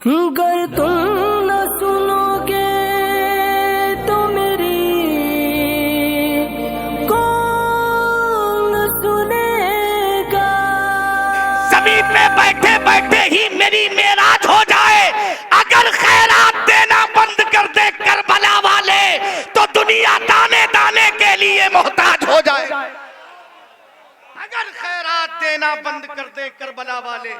गर तुम न सुनोगे तो मेरी कौन सुनेगा। जमीन में बैठे बैठे ही मेरी मेराज हो जाए, अगर खैरात देना बंद कर दे करबला वाले तो दुनिया दाने दाने के लिए मोहताज हो जाए। अगर खैरात देना बंद कर दे करबला वाले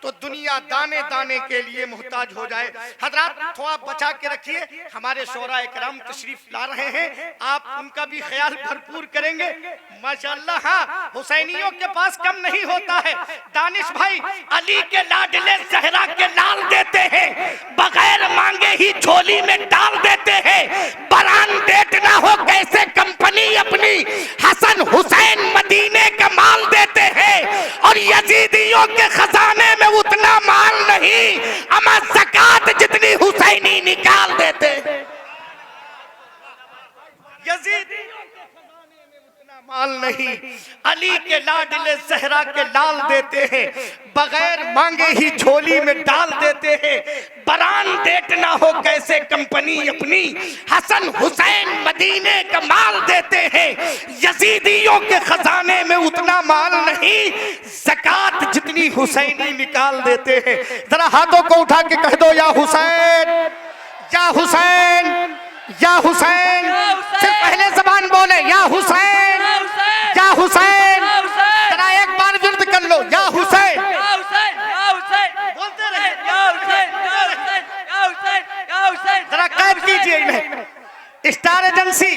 तो दुनिया दाने दाने के लिए मोहताज हो जाए। हजरात थोड़ा बचा के रखिए, हमारे शोरा इकराम तशरीफ ला रहे हैं, आप उनका भी ख्याल भरपूर करेंगे। माशाअल्लाह, हाँ, हुसैनियों के पास कम नहीं होता है। दानिश भाई अली के लाडले जहरा के लाल देते हैं, बगैर मांगे ही झोली में डाल देते हैं। बरान डेट ना हो कैसे कंपनी अपनी हसन हुसैन मदीने का माल देते हैं, और यजीदियों के खजाने में उतना माल नहीं, अमा ज़कात जितनी हुसैनी निकाल देते। यजीदियों के खजाने में उतना माल नहीं, अली के लाडले ज़हरा के लाल देते हैं, बगैर मांगे ही झोली में डाल देते हैं। बरान डेट ना हो कैसे कंपनी अपनी हसन हुसैन मदीने का माल देते हैं। यजीदियों के खजाने में उतना माल नहीं, ज़कात जितनी हुसैनी निकाल देते हैं। जरा हाथों को उठा के कह दो, या हुसैन, या हुसैन, या हुसैन। सिर्फ पहले ज़बान बोले, या हुसैन, या हुसैन। जरा एक बार विर्द कर लो, या हुसैन, बोलते रहे, जरा कैद कीजिए इन्हें। स्टार एजेंसी,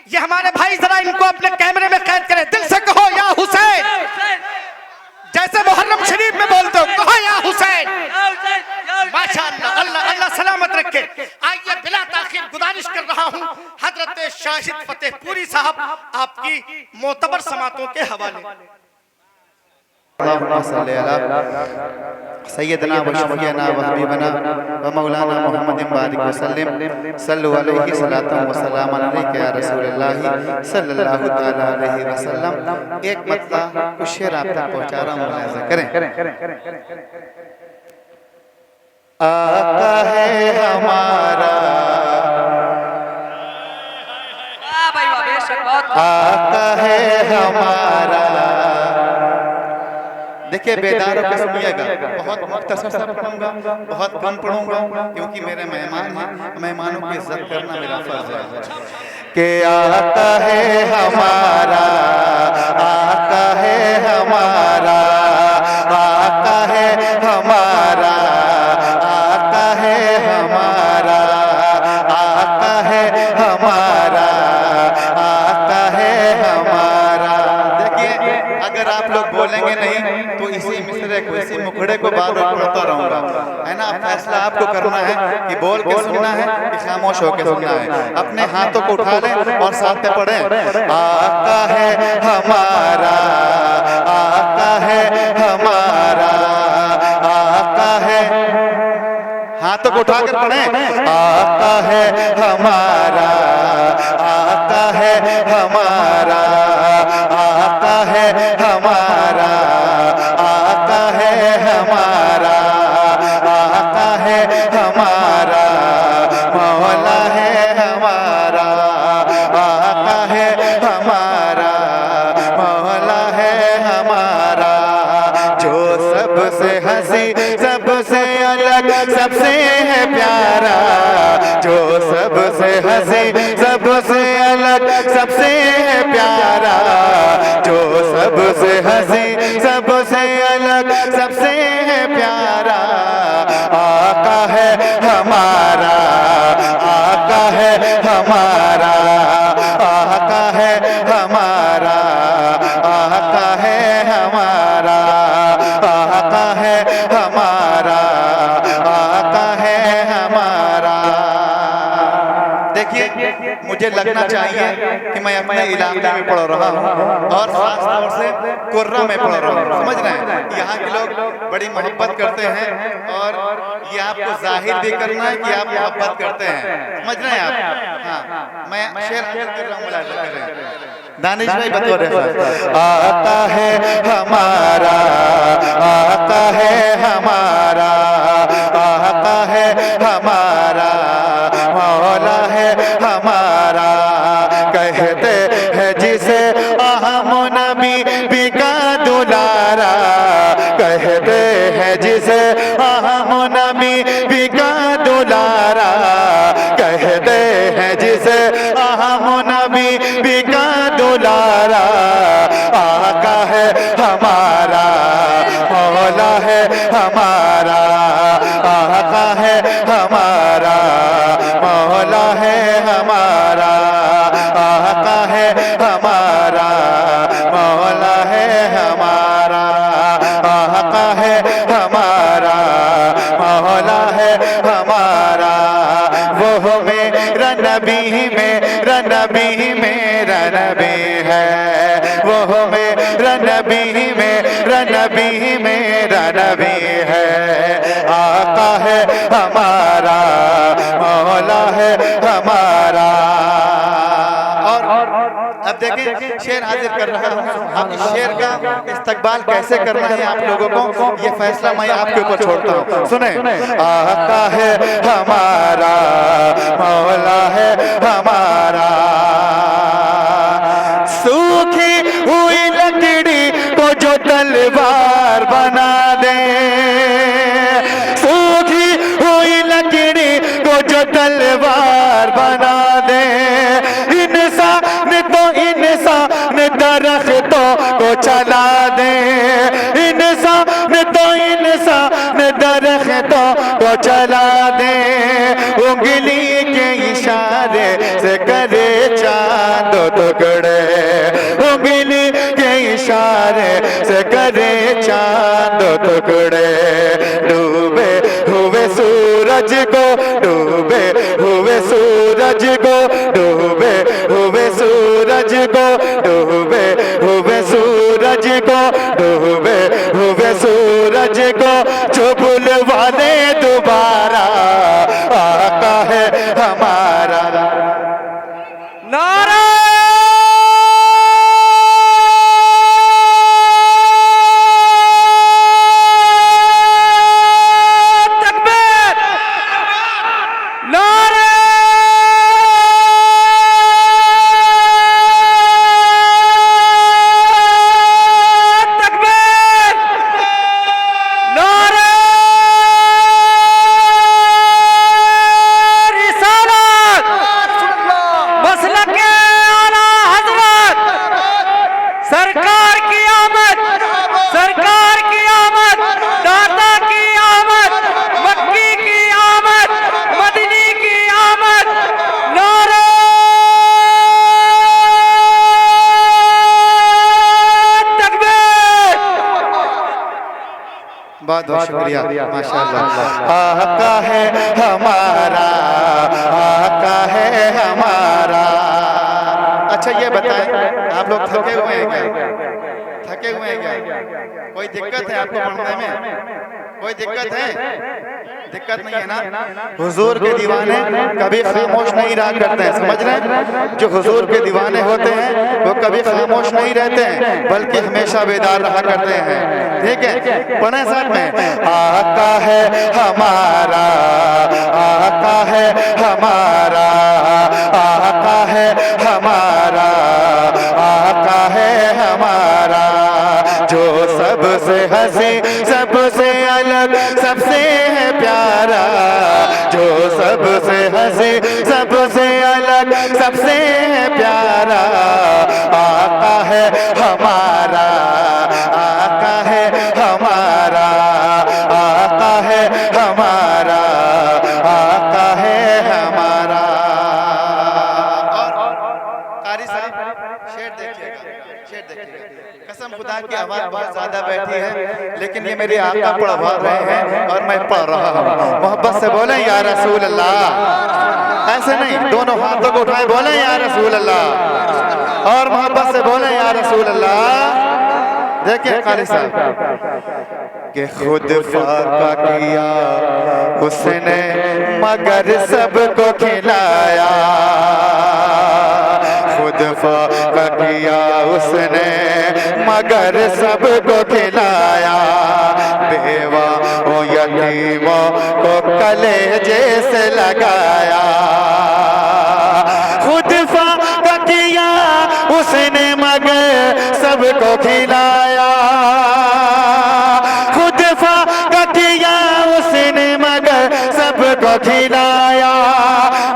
ये हमारे भाई जरा इनको अपने कैमरे में कैद करें, दिल से कहो या हुसैन, जैसे मुहर्रम शरीफ में बोलते हो, कहो या हुसैन। माशाअल्लाह, अल्लाह अल्लाह सलामत रखे। आइए बिला ताखीर गुजारिश कर रहा हूँ हजरत शाहिद फतेहपुरी साहब आपकी मोतबर समातों के हवाले। सैयदना व शफीना व हबीबना व मौलाना मुहम्मद बारिक वसल्लम सल्लल्लाहु अलैहि सल्लल्लाहु व सल्लम अलैहि या रसूलुल्लाह सल्लल्लाहु तआला अलैहि वसल्लम। एक मतलब कुछ शेर आप तक पहुंचा रहा हूं, मुलाहिजा करें। आका है हमारा, आका है हमारा। देखिए बेदारों को सुनिएगा, बहुत मुख्तसर सा पढ़ूंगा, बहुत कम पढ़ूंगा, क्योंकि मेरे मेहमान हैं, मेहमानों की इज्जत करना मेरा फर्ज है। कि आका है हमारा, आका है हमारा, आका है हमारा, आका है हमारा, आका है हमारा, आका है हमारा। देखिए अगर आप लोग बोलेंगे नहीं तो इसी मिसरे को, इसी मुखड़े को बार बार पढ़ता रहूंगा, है ना। फैसला आपको करना है कि बोल के सुनना है कि खामोश होकर सुनना है। अपने हाथों को उठा लें और साथ में पढ़ें। आका है हमारा, आका है हमारा, आका है, हाथों को उठाकर पढ़ें। आका है हमारा, आका है हमारा, आका है हमारा, आका है हमारा, आका है हमारा, मौला है हमारा, आका है हमारा, मौला है हमारा। जो सबसे हंसी, सबसे अलग, सबसे है प्यारा, जो सबसे हंसी, सबसे अलग, सबसे है प्यारा, जो सबसे हंसी, सबसे अलग, सबसे है प्यारा। आका है हमारा, आका है हमारा, आका है हमारा, आका है हमारा, आका है हमारा, आका है हमारा। देखिए मुझे लगना चाहिए कि मैं अपने इलाके में पढ़ रहा हूँ और खास तौर से कुर्रा में पढ़ रहा हूँ, समझ रहे हैं। यहाँ के लोग बड़ी मोहब्बत करते हैं और ये आपको जाहिर भी करना है कि आप मोहब्बत करते हैं, समझ रहे हैं आप। हाँ, मैं शेर कर रहा हूँ, मुलाहिजा कर रहे हैं। दानिश भाई बतौर आका है हमारा, आका है हमारा, आका नबी मेरा नबी मेरा नबी है, वो मेरा नबी मेरा नबी मेरा नबी है। आका है हमारा, मौला है हमारा। और अब देखें शेर हाजिर कर रहा हूँ, अब इस शेर का इस्तकबाल कैसे करना है आप लोगों को, ये फैसला मैं आपके ऊपर छोड़ता हूँ। सुने, आका है हमारा, मौला है हमारा। सूखी हुई लकड़ी को जो तलवार बना दे, सूखी हुई लकड़ी को जो तलवार बना दे, इंसान तो इंसान दरख्तों को चला दे, इंसान तो इंसान दरख्तों को चला दे। उंगली के इशारे से करे चांद टुकड़े, उंगली के इशारे से करे चांद टुकड़े। डूबे हुए सूरज को, डूबे हुए सूरज को, डूबे हुए सूरज को, डूबे हुए सूरज को, डूबे हुए सूरज को जो बुलवा दे दोबारा, आका है हमारा। नारा तकबीर, नारा तकबीर, नारा रिसालत, मसलक आला हज़रत, सरकार की आमद, सरकार की आमद, दाता की आमद, मक्की की आमद, मदनी की आमद। नारा तकबीर। बहुत बहुत शुक्रिया, माशाअल्लाह। आका है हमारा, आका है हमारा। अच्छा ये बताएं, आप लोग थके हुए हैं क्या? थके हुए हैं क्या? कोई दिक्कत है आपको पढ़ने में? कोई दिक्कत है? दिक्कत नहीं है ना? हुजूर के दीवाने कभी खामोश नहीं रहा करते हैं, समझ रहे हैं? जो हुजूर के दीवाने होते हैं वो कभी खामोश नहीं रहते हैं, बल्कि हमेशा बेदार रहा करते हैं। ठीक है, पढ़े साथ में। आका है हमारा, आका है हमारा, आका है हमारा, आका है हमारा। जो सबसे हंसी, सबसे अलग, सबसे है प्यारा, जो सबसे हंसी, सबसे अलग, सबसे है प्यारा, आका है हमारा, आका है हमारा, आका है हमारा, आका है हमारा। और कारी साहब शेर देखिएगा, शेर देखिएगा। कसम खुदा की आवाज बहुत ज्यादा बैठी है, लेकिन ये मेरे आका पढ़वा रहे हैं और मैं पढ़ रहा हूँ। मोहब्बत से बोले या रसूल अल्लाह, ऐसे नहीं, दोनों हाथों को उठाए बोले या रसूल अल्लाह, और मोहब्बत से बोले या रसूल अल्लाह। देखिए कारी साहब कि खुद फाका किया उसने मगर सबको खिलाया, खुद फाका किया उसने मगर सबको खिलाया। बेवा ओ यतीमों को कलेजे से लगाया, खुद फाका किया उसने मगर सबको खिलाया, खुद फाका किया उसने मगर सबको खिलाया।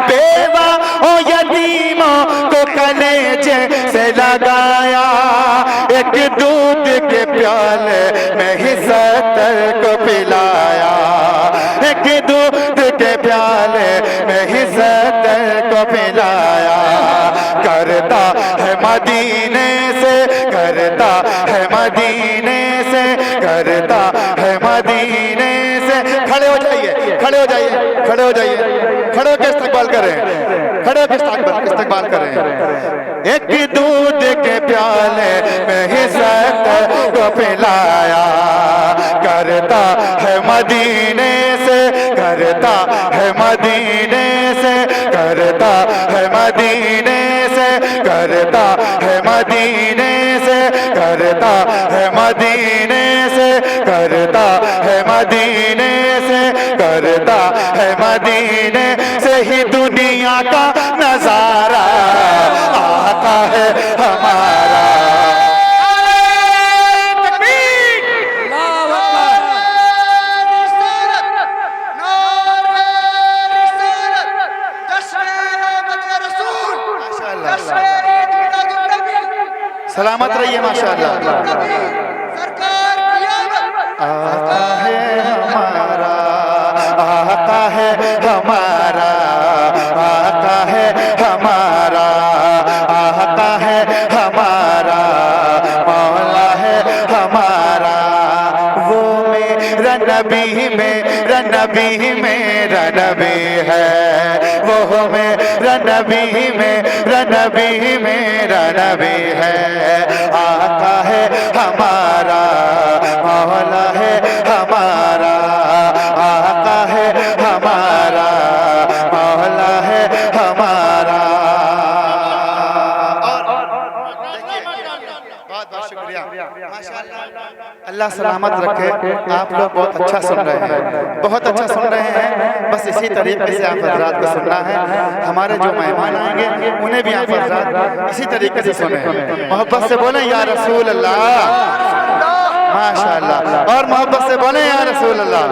बेवा ओ यतीमों को कलेजे से लगाया, एक दूध के प्याले में ही 70 को पिलाया, एक दूध के प्याले में ही 70 को पिलाया। करता है मदीने से, करता है मदीने से, करता है मदीने से। खड़े हो जाइए, खड़े हो जाइए, खड़े हो जाइए, खड़े होकर इस्तकबाल करें, खड़े होकर इस्तकबाल करें। एक दूध के प्याले में ही सकत को पिलाया करता है मदीने से, करता है मदीने से, करता है मदीने से, करता है मदीने से, करता है मदीने से, करता है मदीने से, करता है मदीने से ही दुनिया का नजारा आता है हमारा। सलामत रहिए माशाअल्लाह। आता है हमारा, आता है हमारा, आता है हमारा, आता है हमारा, मौला है हमारा। वो मेरा नबी, मेरा नबी, मेरा नबी है। वो मेरा नबी, मेरा नबी, मेरा नबी है। आता है हमारा, मौला है हमारा, आता है हमारा, मौला है हमारा। बहुत बहुत शुक्रिया माशाअल्लाह। अल्लाह सलामत रखे। आप लोग बहुत अच्छा सुन रहे हैं, बहुत अच्छा सुन रहे हैं। बस इसी तरीके से आप हजरात को सुनना है। हमारे जो मेहमान आएंगे उन्हें भी आप हजरात इसी तरीके से सुने, मोहब्बत से बोले या रसूल अल्लाह, माशाअल्लाह, और मोहब्बत से बोले या रसूल अल्लाह।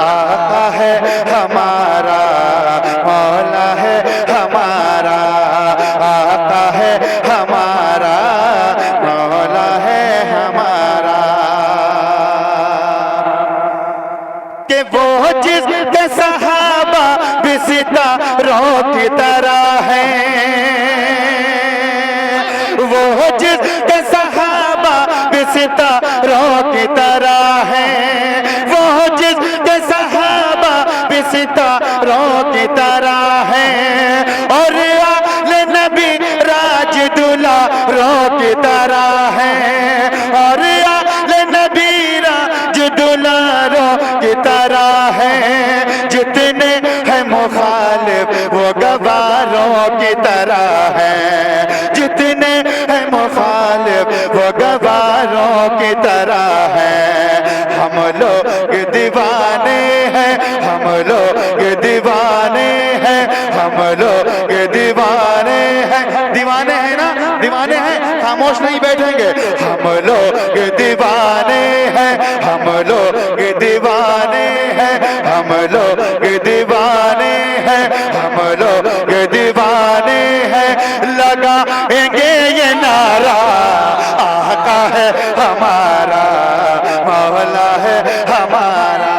आता है हमारा, मौला है हमारा, आता है हमारा, मौला है हमारा। कि वो जिसके सहाबा भी सितारों की तरह है, वो जिसके सहाबा भी सितारों की तरह है, वो जिसके सहाबा भी सितारों की तरह है। और आले नबी राज दुलारों की तरह है, और आले नबी राज दुलारों की तरह है। जितने हैं मुखालिफ वो गवारों की तरह है, जितने हैं मुखालिफ वो गवारों की तरह है। हम लोग दीवाने हैं, हम लोग दीवाने हैं, हम लोग दीवाने हैं। दीवाने हैं ना, दीवाने हैं, खामोश नहीं बैठेंगे। हम लोग दीवाने हैं, हम लोग दीवाने हैं, हम लोग दीवाने हैं, हम लोग दीवाने हैं। लगाएंगे ये नारा, आका है हमारा, मौला है हमारा।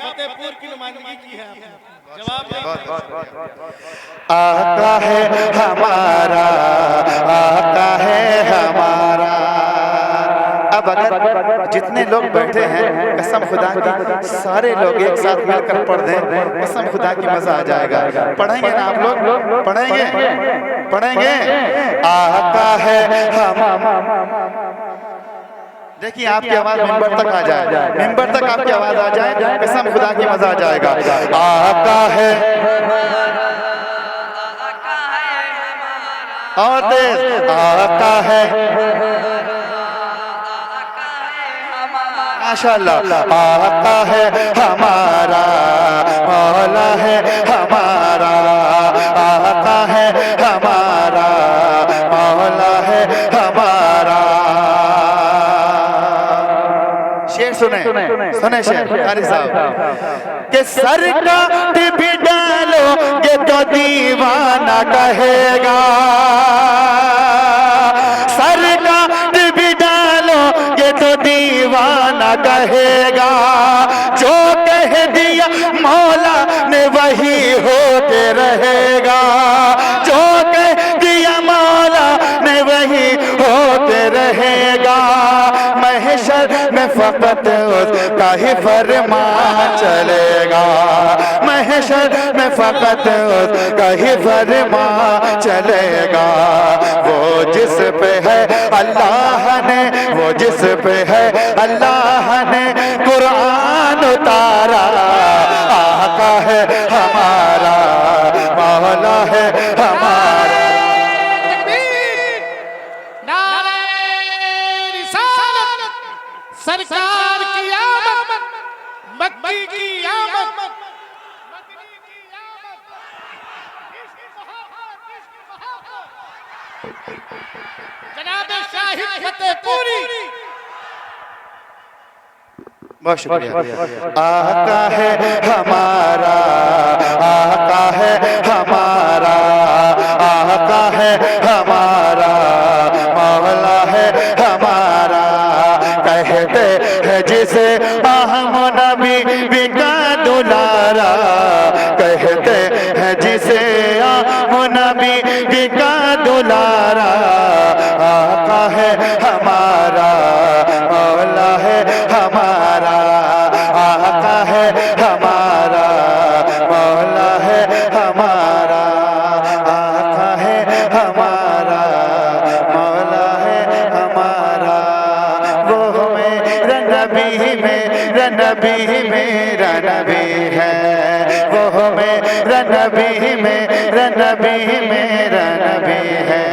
फतेहपुर की नुमाइंदगी की है आपने, जवाब आता है हमारा, आता है हमारा। अब अगर जितने लोग बैठे हैं कसम खुदा की सारे लोग एक साथ मिलकर पढ़ दें, कसम खुदा की मजा आ जाएगा। पढ़ेंगे ना आप लोग, पढ़ेंगे, पढ़ेंगे। आता है हम, देखिए आपकी आवाज मिंबर तक आ जाए, मिंबर तक आपकी आवाज आ जाए, कसम खुदा की मजा आ जाएगा। आता है और तेज, आता है माशाअल्लाह, आता है हमारा, मौला है हमारा, आता है हमारा, मौला है हमारा। शेर सुने, सुने शेर कारी साहब के सर का भी डालो ये तो दीवाना कहेगा, सर का भी डालो ये तो दीवाना कहेगा। जो कह दिया वही होते रहेगा, जो कह दिया मौला ने वही होते रहेगा। महशर में फकत उसका ही फरमान चलेगा, महशर में फकत उसका ही फरमान चलेगा। वो जिस पे है अल्लाह ने, वो जिस पे है अल्लाह ने कुरान उतारा, आका है हमारा, मौला है हमारा। सरकार की आमद, मक्की की आमद, जनाब शाहिद फतेहपुरी। बहुत शुक्रिया। आका है हमारा, आका है हमारा, आका है हमारा, मौला है हमारा। कहते हैं जिसे अहम नबी का दुलारा, कहते हैं जिसे अहम नबी का दुलारा। आका है हमारा, मौला है हमारा, आका है हमारा, मौला है हमारा, आका है हमारा, मौला है हमारा। वो मेरा नबी, मेरा नबी, मेरा नबी है, वो मेरा नबी, मेरा नबी, मेरा नबी है।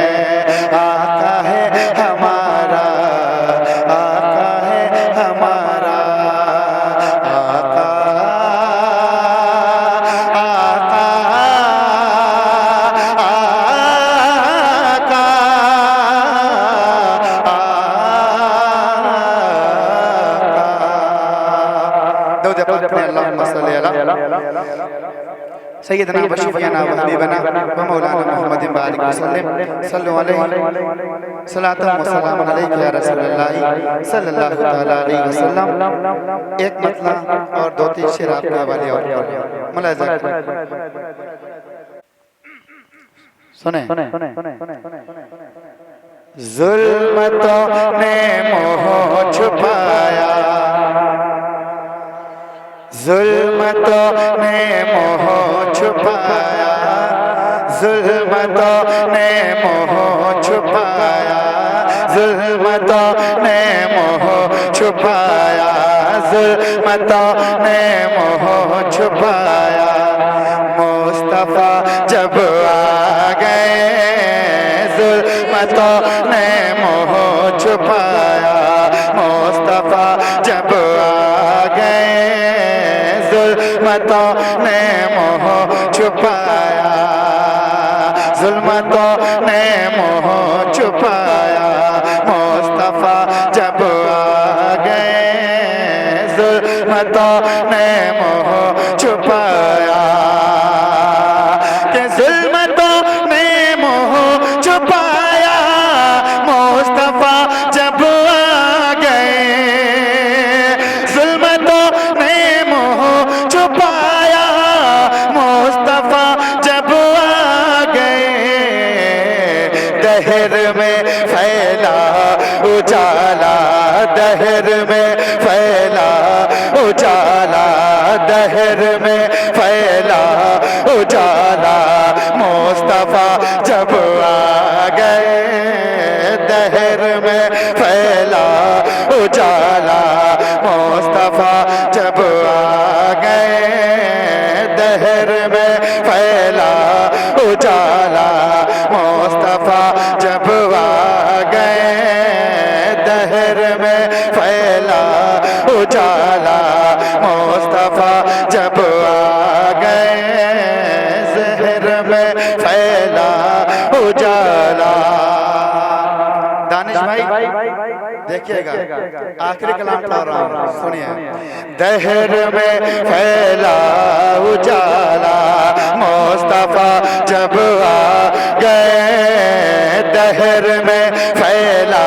आका है हमारा, आका है हमारा, आका, आका, आका, आका। दो जब अल्लाहुम्मा सल्ली अला सैयदना व शफीअना व हबीबना व मौलाना मुहम्मदिन बारिक वसल्लम सल्लल्लाहु अलैहि सलातन व सलाम अलैका या रसूलल्लाह सल्लल्लाहु तआला अलैहि वसल्लम। एक मतला और दो तीन शेर आपके हवाले और मुलाजा सुने। जुल्मतों ने मोह छुपाया, जुल्मतों ने मोह छुपाया, जुल्मतों ने मोह छुपाया, जुल्मतों ने मोह छुपाया, जुल्मतों ने मोह छुपाया। मुस्तफा जब आ गए, जुल्मतों ने मोह छुपाया, मुस्तफा जब आ गए, जुल्मतों ने मोह छुपाया, जुल्मतों ने मोह छुपाया। मुस्तफा जब आ गए, जुल्मतों ने मोह छुपाया, कि जुल्मतों ने मोह छुपाया। मुस्तफा जब आ गए, जुल्मतों ने मोह छुपाया। मुस्तफा जब आ गए, दहर में फैला उजाला, दहर में फैला उजाला, दहर में फैला उजाला। मुस्तफा जब आ गए, दहर में फैला उजाला। मुस्तफा जब आ गए, दहर में फैला उजाला। मुस्तफा जब आ गए, दहर में फैला उजाला। मुस्तफा जब आ गए, जहर में फैला उजाला। दानिश भाई देखिएगा, आखिरी कलाम पढ़ रहा हूँ, सुनिए। दहर में फैला उजाला, मुस्तफा जब आ गए, दहर में फैला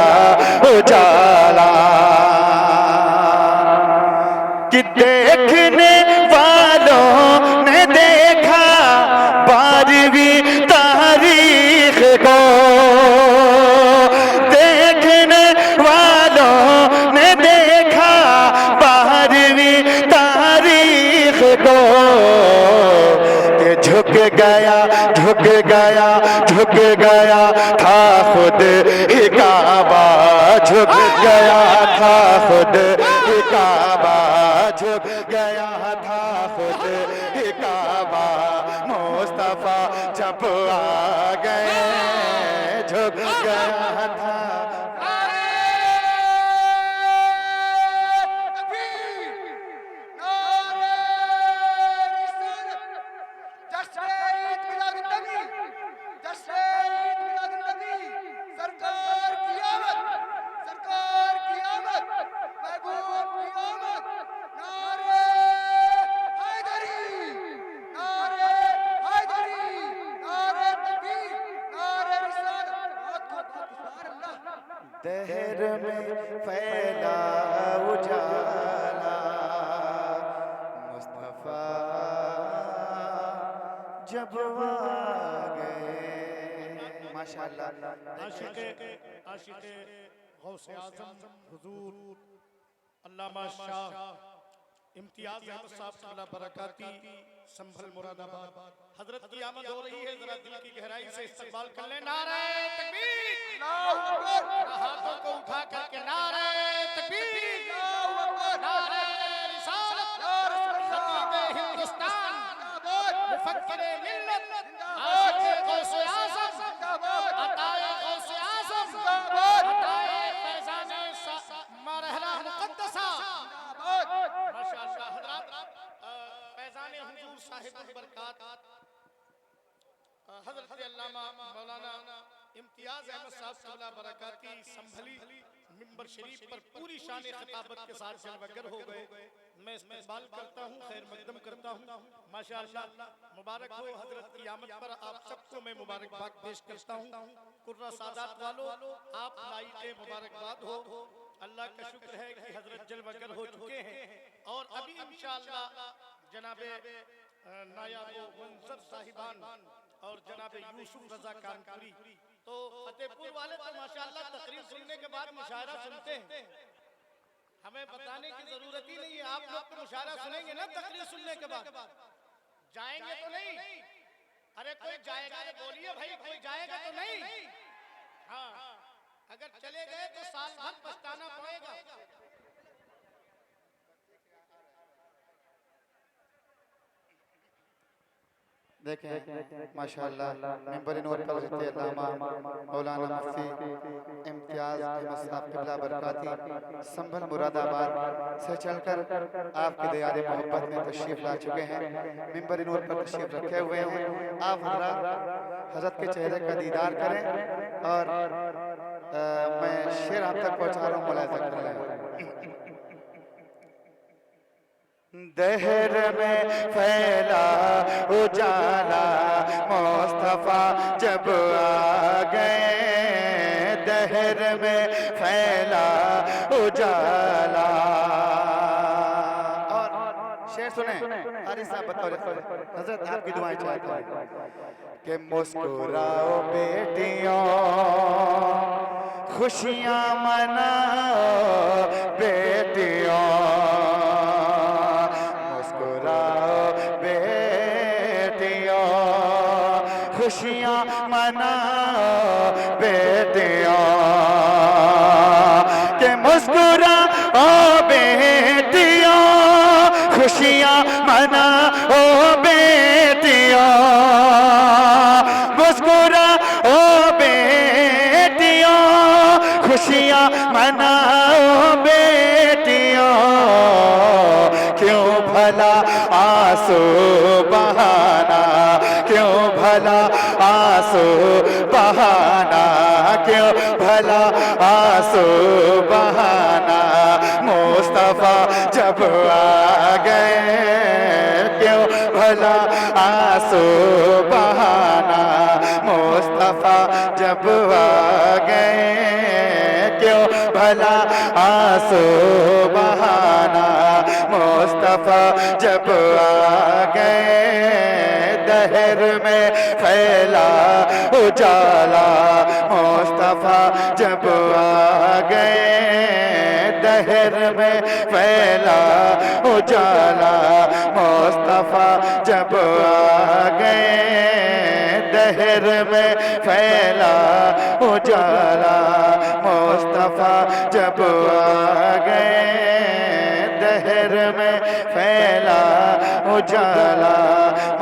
उजाला। कि देखने वालों ने देखा को कि झुक गया था खुद ही काबा, झुक गया था खुद ही काबा, झुक गया था खुद ही काबा। मुस्तफा जब आ गए झुक गया था। दहर में फैला उजाला, मुस्तफा जब आ गए। माशाअल्लाह। आशिक़े गौसे आज़म हुजूर अल्लामा शाह इम्तियाज अहमद साहब क़िबला बरकाती संभल मुरादाबाद, हजरत की आमद हो रही है, जरा दिल की गहराई से इस्तकबाल कर लें। नारे तकबीर, हाथों को उठा करके नारे तकबीर, नारे रिसालत, खतीबे हिंदुस्तान, मुफक्किरे मिल्लत, आशिक़े गौसे आज़म, अताए गौसे आज़म, अताए फैज़ाने मरहला मुक़द्दसा। माशाअल्लाह हज़रात, फैज़ाने हुजूर साहिबुल बरकात हज़रत अल्लामा मौलाना इम्तियाज अहमद साहब क़िबला बरकाती संभली मिंबर शरीफ पर पूरी शान खिताबत के साथ जलवागर हो गए। मैं इस्तकबाल करता हूँ, खैर मकदम करता हूँ। माशाअल्लाह, मुबारक हो हजरत की आमद पर आप सबको मैं मुबारकबाद पेश करता हूँ। कुर्रा सादात वालों, आप लाइटे मुबारकबाद हो। अल्लाह का शुक्र है कि हजरत जलवागर हो चुके हैं और अभी इंशाअल्लाह जनाबे नायाब मंजर साहिबान और जनाबे यूसुफ रजा कानपुरी, तो फतेहपुर वाले तो माशाअल्लाह तकरीर सुनने के बाद मुशायरा सुनते हैं, हमें बताने की जरूरत ही नहीं है। आप लोग तो मुशायरा सुनेंगे ना तकरीर सुनने के बाद, जाएंगे तो नहीं? अरे कोई जाएगा तो बोलिए भाई, कोई जाएगा तो नहीं? हाँ, अगर चले गए तो साल भर पछताना पड़ेगा। देखें माशाअल्लाह, मिंबर नूर पर अल्लामा मौलाना मुफ्ती इम्तियाज अहमद साहब क़िबला बरकाती संभल मुरादाबाद से चलकर आपके दयारे मोहब्बत में तशरीफ ला चुके हैं, मिंबर नूर पर तशरीफ रखे हुए हैं। आप हज़रत के चेहरे का दीदार करें और मैं शेर आप तक पहुँचा रहा हूँ, मुलाहिज़ा कर लें। दहर में फैला उजाला, मुस्तफा जब आ गए, दहर में फैला उजाला। और शेर सुने, हारिस साहब बतौर हजरत आपकी दुआएं चाहता हूं कि मुस्कुराओ बेटियों, खुशियां मनाओ बेटियों, खुशियां मनाओ बेटियों, के मुस्कुराओ बेटियों, खुशियां मनाओ बेटियों, मुस्कुराओ बेटियों, खुशियां मनाओ बेटियों। क्यों भला आंसू बहाना, क्यों भला आंसू बहाना, क्यों भला आंसू बहाना, मुस्तफा जब आ गए, क्यों भला आंसू बहाना, मुस्तफा जब आ गए, क्यों भला आंसू बहाना, मुस्तफा जब आ गए, दहर में फैला उजाला, मुस्तफा जब आ गए, दहर में फैला उजाला। मुस्तफा जब आ गए दहर में फैला उजाला, मुस्तफा जब आ गए दहर में फैला उजाला,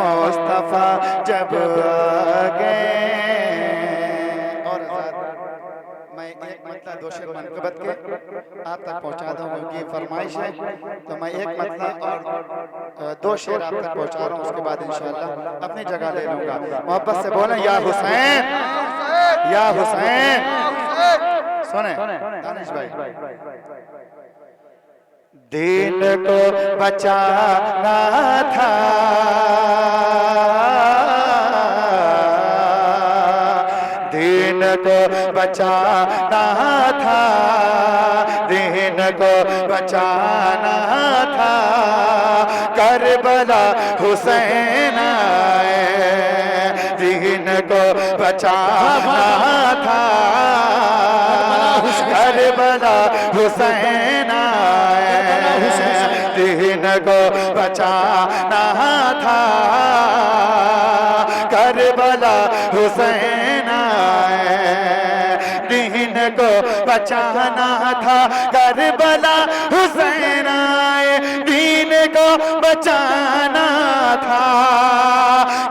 मुस्तफा जब आ गए। और मैं एक मतलब दो शेर मनक़बत के आप तक पहुंचा दूं क्योंकि फरमाइश है, तो मैं एक मतलब और दो शेर आप तक पहुंचा रहा हूं, उसके बाद इंशाअल्लाह अपनी जगह ले लूंगा। मोहब्बत से बोलें या हुसैन, या हुसैन। सुने दानिश भाई, दीन को बचाना था, दीन को बचाना था, दीन को बचाना था, करबला हुसैन आए, दीन को बचाना था, करबला हुसैन आए, दीन को बचाना था, करबला हुसैन आए, दीन को बचाना था, करबला हुसैन आए, दीन को बचाना था,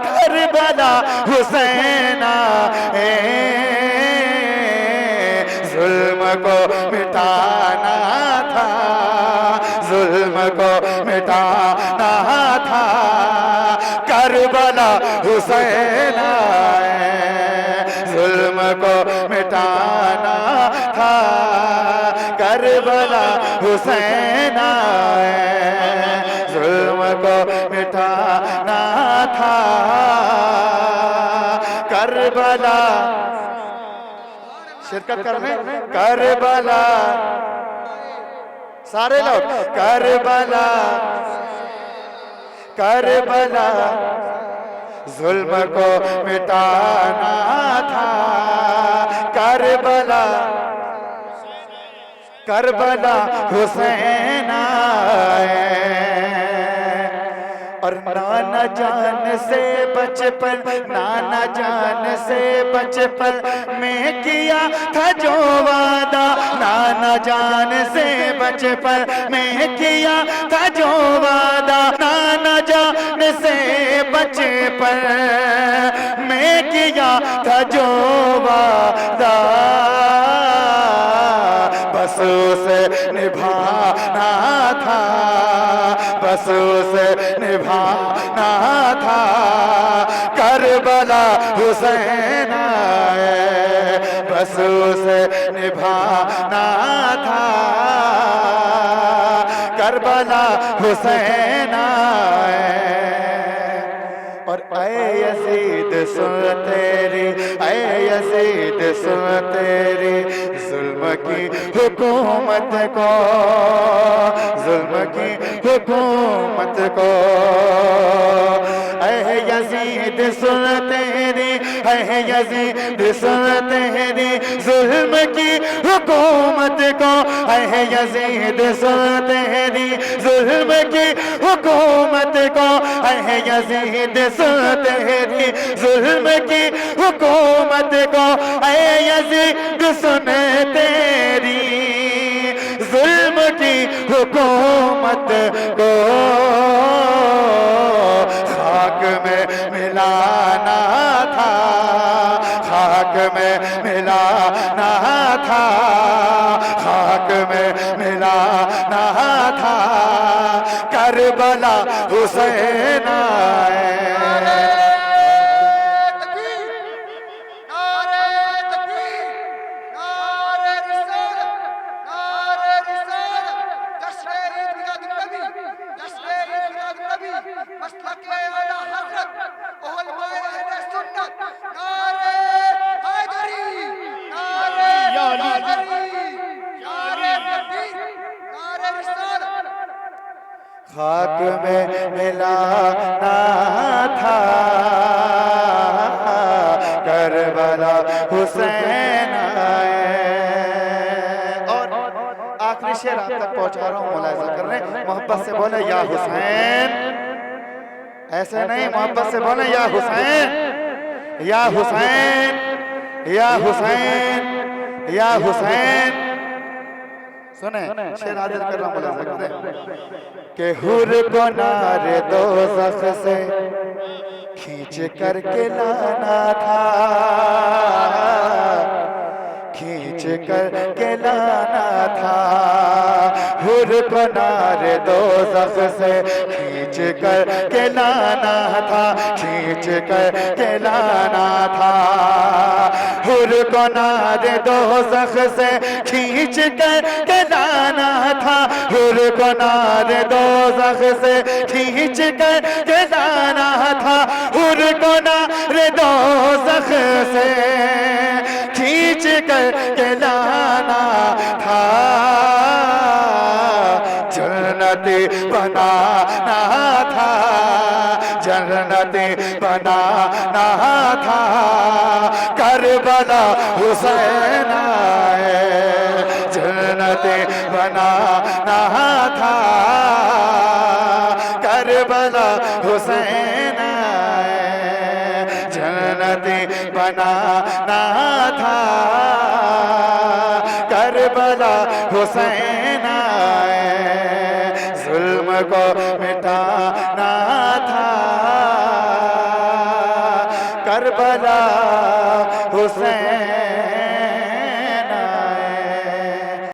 करबला हुसैन आए, जुल्म को मिटाना था, जुल्म को मिटाना था, करबला हुसैन आए, जुल्म को मिटाना था, करबला हुसैन आए, जुल्म को मिटाना था, करबला। शिरकत करने करबला, सारे लोग करबला, करबला जुल्म को मिटाना था, करबला, करबला हुसैन आए, और नाना जान से बचपन, नाना जान से बचपन में किया था जो वादा, नाना जान से बचपन में किया था जो वादा, नाना जान से बचपन में किया था जो वादा, बस उसे निभाना था, बस उसे निभाना था, करबला हुसैन आए, बस उसे निभाना था, करबला हुसैन आए। और ऐ यजीद सुन तेरी, ऐ यजीद सुन तेरी जुल्म की हुकूमत को, जुल्म की हुकूमत को, ऐ यजीद सुन तेरी, ऐ यजीद सुन तेरी जुल्म की हुकूमत को, ऐ यजीद सुन तेरी जुल्म की हुकूमत को, ऐ यजीद सुन तेरी जुल्म की हुकूमत को, ऐ यजीद सुन तेरी जुल्म की हुकूमत को, खाक में मिलाना था, खाक में मिलाना था, खाक में मिलाना था, करबला हुसैन आए। खाक में मिलाना था, करबला हुसैन आए। और आखिरी शेर आप तक पहुंचा रहा हूं, मुलाहिजा कर रहे हैं, मोहब्बत से बोले या हुसैन, ऐसे नहीं, मोहब्बत से बोले या हुसैन, या हुसैन, या हुसैन, या हुसैन। सुने शेर हाजिर कर रहा हूं, बोला सकते कि हुर को नारे दोज़ख से खींच करके लाना था, खींच करके लाना था। हुर को नारे दोज़ख से खींच करके लाना था, खींच करके लाना था। हुर को नारे दोज़ख से खींच करके लाना था, हुर को नारे दोज़ख से खींच करके लाना था, हुर को नारे दोज़ख से खींच करके लाना था। जन्नती बनाना था, जन्नती बनाना था। करबला हुसैन आए, जन्नती बनाना था। करबला हुसैन आए, जन्नती बनाना था। करबला हुसैन आए, जुल्म को मिटाना था। करबला हुसैन